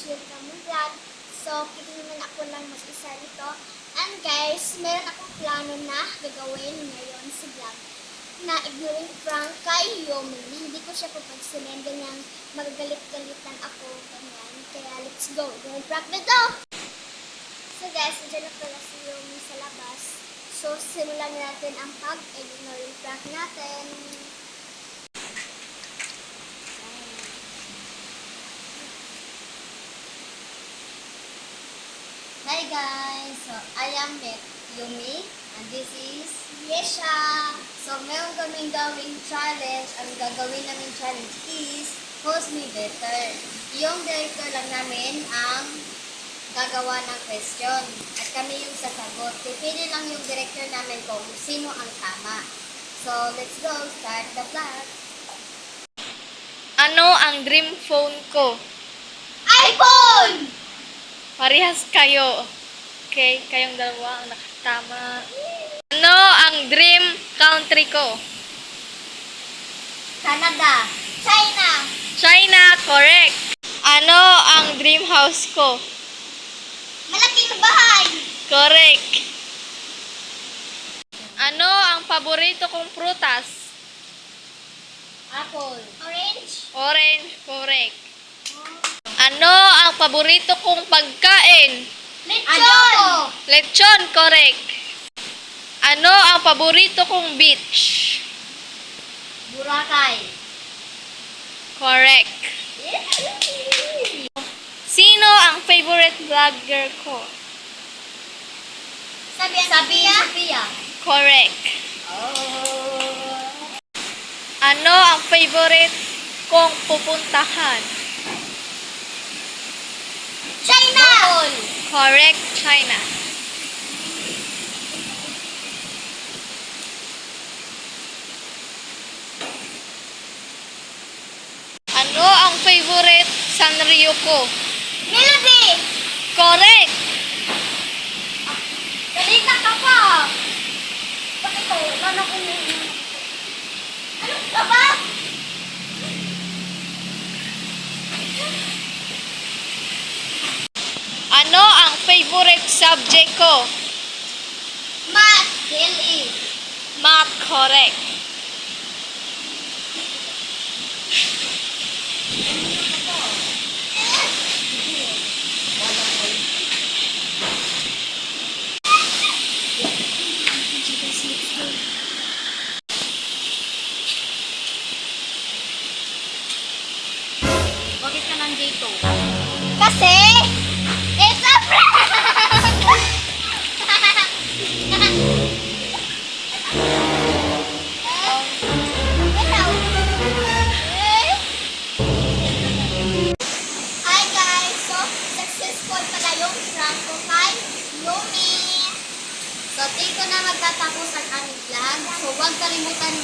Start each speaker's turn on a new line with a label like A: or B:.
A: welcome vlog. So, pwede naman ako lang mag-isa nito. And guys, meron akong plano na gagawin ngayon sa vlog na ignoring prank kay Yomi. Hindi ko siya papagsinin, ganyan magagalit-galitan ako, ganyan. Kaya let's go, ignoring prank na to! So guys, nandiyan na pala si Yomi sa labas. So, simulan natin ang pag-ignoring prank natin.
B: Hi guys! So, I am Yumi and this is
A: Yesha!
B: So, meron kaming gawing challenge. Ang gagawin namin challenge is host me better. Yung director lang namin ang gagawa ng question at kami yung sasagot. Pipili lang yung director namin kung sino ang tama. So, let's go! Start the vlog!
C: Ano ang dream phone ko?
A: iPhone!
C: Parehas kayo. Okay, kayong dalawa ang nakatama. Ano ang dream country ko?
B: Canada!
A: China!
C: China, correct. Ano ang dream house ko?
A: Malaking bahay!
C: Correct. Ano ang paborito kong prutas?
B: Apple!
A: Orange!
C: Orange, correct. Ano ang paborito kong pagkain?
A: Lechon!
C: Lechon, correct. Ano ang paborito kong beach?
B: Boracay!
C: Correct. Sino ang favorite vlogger ko?
B: Sophia!
C: Correct.
B: Oh!
C: Ano ang favorite kong pupuntahan?
A: China!
B: Bohol!
C: Correct, China. Ano ang favorite Sanrio ko?
A: Melody!
C: Correct.
A: Kanina ka pa! Bakit ito? Ano ko na? Ano ka ba?
C: Ano ang favorite subject ko?
A: Math!
B: PLE!
C: Math, correct.
B: Bakit ka nandito?
A: Kasi, it's a prank! Hi guys! So, successful pala yung prank ko kay Yumi.
B: So, dito na magtatapos ang aming vlog. So, huwag kalimutan